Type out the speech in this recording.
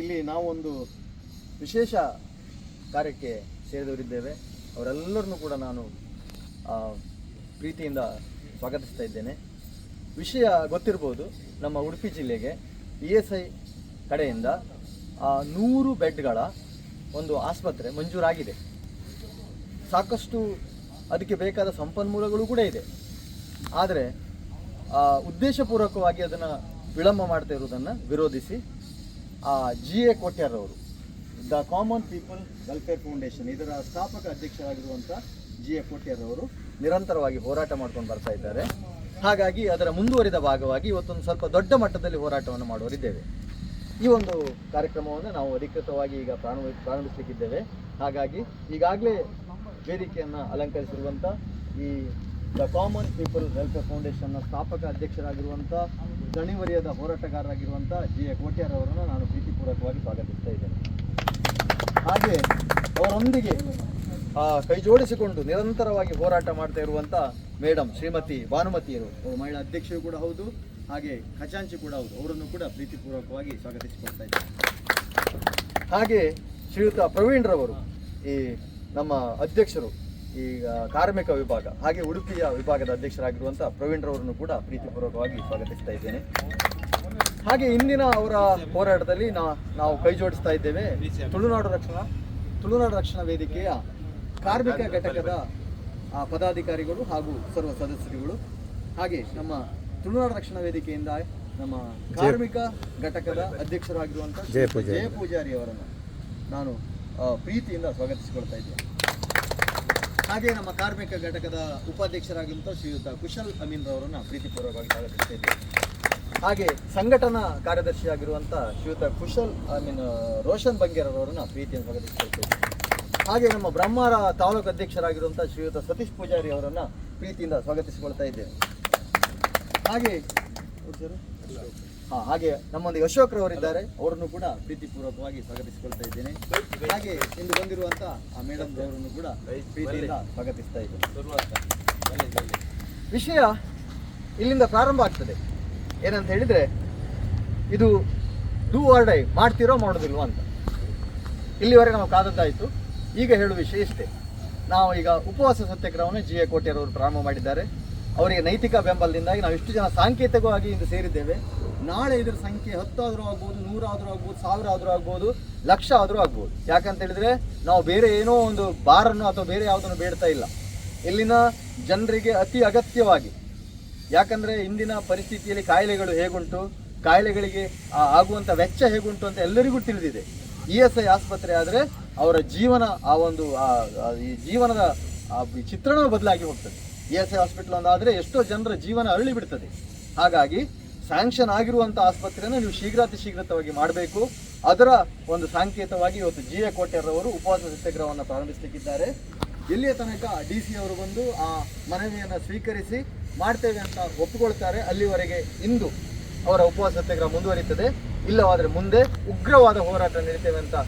ಇಲ್ಲಿ ನಾವು ಒಂದು ವಿಶೇಷ ಕಾರ್ಯಕ್ಕೆ ಸೇರಿದವರಿದ್ದೇವೆ. ಅವರೆಲ್ಲರನ್ನೂ ಕೂಡ ನಾನು ಪ್ರೀತಿಯಿಂದ ಸ್ವಾಗತಿಸ್ತಾ ಇದ್ದೇನೆ. ವಿಷಯ ಗೊತ್ತಿರ್ಬೋದು, ನಮ್ಮ ಉಡುಪಿ ಜಿಲ್ಲೆಗೆ ESI ಕಡೆಯಿಂದ 100 ಬೆಡ್ಗಳ ಒಂದು ಆಸ್ಪತ್ರೆ ಮಂಜೂರಾಗಿದೆ. ಸಾಕಷ್ಟು ಅದಕ್ಕೆ ಬೇಕಾದ ಸಂಪನ್ಮೂಲಗಳು ಕೂಡ ಇದೆ. ಆದರೆ ಉದ್ದೇಶಪೂರ್ವಕವಾಗಿ ಅದನ್ನು ವಿಳಂಬ ಮಾಡ್ತಾ ಇರುವುದನ್ನು ವಿರೋಧಿಸಿ GA ಕೋಟ್ಯಾರ್ ಅವರು, the common people welfare foundation, ಇದರ ಸ್ಥಾಪಕ ಅಧ್ಯಕ್ಷರಾಗಿರುವಂಥ GA ಕೋಟ್ಯಾರ್ ಅವರು ನಿರಂತರವಾಗಿ ಹೋರಾಟ ಮಾಡ್ಕೊಂಡು ಬರ್ತಾ ಇದ್ದಾರೆ. ಹಾಗಾಗಿ ಅದರ ಮುಂದುವರಿದ ಭಾಗವಾಗಿ ಇವತ್ತೊಂದು ಸ್ವಲ್ಪ ದೊಡ್ಡ ಮಟ್ಟದಲ್ಲಿ ಹೋರಾಟವನ್ನು ಮಾಡುವರಿದ್ದೇವೆ. ಈ ಒಂದು ಕಾರ್ಯಕ್ರಮವನ್ನು ನಾವು ಅಧಿಕೃತವಾಗಿ ಈಗ ಪ್ರಾರಂಭಿಸಲಿಕ್ಕಿದ್ದೇವೆ. ಹಾಗಾಗಿ ಈಗಾಗಲೇ ವೇದಿಕೆಯನ್ನು ಅಲಂಕರಿಸಿರುವಂಥ ಈ ದ ಕಾಮನ್ ಪೀಪಲ್ ವೆಲ್ಫೇರ್ ಫೌಂಡೇಶನ್ನ ಸ್ಥಾಪಕ ಅಧ್ಯಕ್ಷರಾಗಿರುವಂಥ ದಣಿವರಿಯದ ಹೋರಾಟಗಾರರಾಗಿರುವಂಥ GA ಕೋಟ್ಯಾರ್ ಅವರನ್ನು ನಾನು ಪ್ರೀತಿಪೂರ್ವಕವಾಗಿ ಸ್ವಾಗತಿಸ್ತಾ ಇದ್ದೇನೆ. ಹಾಗೆ ಅವರೊಂದಿಗೆ ಕೈ ಜೋಡಿಸಿಕೊಂಡು ನಿರಂತರವಾಗಿ ಹೋರಾಟ ಮಾಡ್ತಾ ಇರುವಂಥ ಮೇಡಮ್ ಶ್ರೀಮತಿ ಭಾನುಮತಿಯರು, ಅವರು ಮಹಿಳಾ ಅಧ್ಯಕ್ಷರು ಕೂಡ ಹೌದು, ಹಾಗೆ ಖಜಾಂಚಿ ಕೂಡ ಹೌದು, ಅವರನ್ನು ಕೂಡ ಪ್ರೀತಿಪೂರ್ವಕವಾಗಿ ಸ್ವಾಗತಿಸಿಕೊಳ್ತಾ ಇದ್ದಾರೆ. ಹಾಗೆ ಶ್ರೀಯುತ ಪ್ರವೀಣ್ ರವರು, ಈ ನಮ್ಮ ಅಧ್ಯಕ್ಷರು, ಈಗ ಕಾರ್ಮಿಕ ವಿಭಾಗ ಹಾಗೆ ಉಡುಪಿಯ ವಿಭಾಗದ ಅಧ್ಯಕ್ಷರಾಗಿರುವಂಥ ಪ್ರವೀಣ್ ರವರನ್ನು ಕೂಡ ಪ್ರೀತಿಪೂರ್ವಕವಾಗಿ ಸ್ವಾಗತಿಸ್ತಾ ಇದ್ದೇನೆ. ಹಾಗೆ ಇಂದಿನ ಅವರ ಹೋರಾಟದಲ್ಲಿ ನಾವು ಕೈ ಜೋಡಿಸ್ತಾ ಇದ್ದೇವೆ ತುಳುನಾಡು ರಕ್ಷಣಾ ವೇದಿಕೆಯ ಕಾರ್ಮಿಕ ಘಟಕದ ಪದಾಧಿಕಾರಿಗಳು ಹಾಗೂ ಸರ್ವ ಸದಸ್ಯರುಗಳು, ಹಾಗೆ ನಮ್ಮ ತುಳುನಾಡು ರಕ್ಷಣಾ ವೇದಿಕೆಯಿಂದ ನಮ್ಮ ಕಾರ್ಮಿಕ ಘಟಕದ ಅಧ್ಯಕ್ಷರಾಗಿರುವಂಥ ಜಯ ಪೂಜಾರಿ ಅವರನ್ನು ನಾನು ಪ್ರೀತಿಯಿಂದ ಸ್ವಾಗತಿಸಿಕೊಳ್ತಾ ಇದ್ದೇನೆ. ಹಾಗೆ ನಮ್ಮ ಕಾರ್ಮಿಕ ಘಟಕದ ಉಪಾಧ್ಯಕ್ಷರಾಗಿರುವಂಥ ಶ್ರೀಯುತ ಕುಶಲ್ ಅಮೀನ್ ಅವರನ್ನು ಪ್ರೀತಿಪೂರ್ವಕವಾಗಿ ಸ್ವಾಗತಿಸ್ತಾ ಇದ್ದೇನೆ. ಹಾಗೆ ಸಂಘಟನಾ ಕಾರ್ಯದರ್ಶಿಯಾಗಿರುವಂಥ ಶ್ರೀಯುತ ರೋಷನ್ ಬಂಗೇರವರನ್ನು ಪ್ರೀತಿಯನ್ನು ಸ್ವಾಗತಿಸಿಕೊಳ್ತಾ ಇದ್ದೇನೆ. ಹಾಗೆ ನಮ್ಮ ಬ್ರಹ್ಮಾರ ತಾಲೂಕು ಅಧ್ಯಕ್ಷರಾಗಿರುವಂಥ ಶ್ರೀಯುತ ಸತೀಶ್ ಪೂಜಾರಿ ಅವರನ್ನು ಪ್ರೀತಿಯಿಂದ ಸ್ವಾಗತಿಸಿಕೊಳ್ತಾ ಇದ್ದೇನೆ. ಹಾಗೆ ನಮ್ಮೊಂದಿಗೆ ಅಶೋಕ್ ರವರಿದ್ದಾರೆ, ಅವರನ್ನು ಕೂಡ ಪ್ರೀತಿಪೂರ್ವಕವಾಗಿ ಸ್ವಾಗತಿಸಿಕೊಳ್ತಾ ಇದ್ದೇನೆ. ಹಾಗೆ ಇಂದು ಬಂದಿರುವಂಥ ಮೇಡಮ್ ಅವರನ್ನು ಕೂಡ ಪ್ರೀತಿಯಿಂದ ಸ್ವಾಗತಿಸ್ತಾ ಇದ್ದೇನೆ. ವಿಷಯ ಇಲ್ಲಿಂದ ಪ್ರಾರಂಭ ಆಗ್ತದೆ. ಏನಂತ ಹೇಳಿದರೆ, ಇದು ಡೂ ಆರ್ ಡೈ, ಮಾಡ್ತೀರೋ ಮಾಡೋದಿಲ್ವೋ ಅಂತ. ಇಲ್ಲಿವರೆಗೆ ನಾವು ಕಾದದ್ದಾಯಿತು. ಈಗ ಹೇಳುವ ವಿಷಯ ಇಷ್ಟೇ. ನಾವು ಈಗ ಉಪವಾಸ ಸತ್ಯಾಗ್ರಹವನ್ನು GA ಕೋಟ್ಯಾರ್ ಅವರು ಪ್ರಾರಂಭ ಮಾಡಿದ್ದಾರೆ. ಅವರಿಗೆ ನೈತಿಕ ಬೆಂಬಲದಿಂದಾಗಿ ನಾವು ಇಷ್ಟು ಜನ ಸಾಂಕೇತಿಕವಾಗಿ ಇಂದು ಸೇರಿದ್ದೇವೆ. ನಾಳೆ ಇದರ ಸಂಖ್ಯೆ 10 ಆದರೂ ಆಗ್ಬೋದು, 100 ಆದರೂ ಆಗ್ಬೋದು, 1000 ಆದರೂ ಆಗ್ಬೋದು, 1,00,000 ಆದರೂ ಆಗ್ಬೋದು. ಯಾಕಂತ ಹೇಳಿದರೆ ನಾವು ಬೇರೆ ಏನೋ ಒಂದು ಬಾರನ್ನು ಅಥವಾ ಬೇರೆ ಯಾವುದನ್ನು ಬೇಡ್ತಾ ಇಲ್ಲ. ಇಲ್ಲಿನ ಜನರಿಗೆ ಅತಿ ಅಗತ್ಯವಾಗಿ, ಯಾಕಂದರೆ ಇಂದಿನ ಪರಿಸ್ಥಿತಿಯಲ್ಲಿ ಕಾಯಿಲೆಗಳು ಹೇಗುಂಟು, ಕಾಯಿಲೆಗಳಿಗೆ ಆಗುವಂಥ ವೆಚ್ಚ ಹೇಗುಂಟು ಅಂತ ಎಲ್ಲರಿಗೂ ತಿಳಿದಿದೆ. ESI ಆಸ್ಪತ್ರೆ ಆದರೆ ಅವರ ಜೀವನ ಈ ಜೀವನದ ಚಿತ್ರಣವೂ ಬದಲಾಗಿ ಹೋಗ್ತದೆ. ESI ಹಾಸ್ಪಿಟಲ್ ಒಂದಾದರೆ ಎಷ್ಟೋ ಜನರ ಜೀವನ ಅರಳಿ ಬಿಡ್ತದೆ. ಹಾಗಾಗಿ ಸ್ಯಾಂಕ್ಷನ್ ಆಗಿರುವಂಥ ಆಸ್ಪತ್ರೆಯನ್ನು ನೀವು ಶೀಘ್ರವಾಗಿ ಮಾಡಬೇಕು. ಅದರ ಒಂದು ಸಂಕೇತವಾಗಿ ಇವತ್ತು GA ಕೋಟ್ಯಾರ್ ಅವರು ಉಪವಾಸ ಸತ್ಯಾಗ್ರಹವನ್ನು ಪ್ರಾರಂಭಿಸಲಿಕ್ಕಿದ್ದಾರೆ. ಇಲ್ಲಿಯ ತನಕ DC ಅವರು ಬಂದು ಆ ಮನವಿಯನ್ನು ಸ್ವೀಕರಿಸಿ ಮಾಡ್ತೇವೆ ಅಂತ ಒಪ್ಪಿಕೊಳ್ತಾರೆ. ಅಲ್ಲಿವರೆಗೆ ಇಂದು ಅವರ ಉಪವಾಸ ಸತ್ಯಾಗ್ರಹ ಮುಂದುವರಿಯುತ್ತದೆ. ಇಲ್ಲವಾದರೆ ಮುಂದೆ ಉಗ್ರವಾದ ಹೋರಾಟ ನಡೀತೇವೆ ಅಂತ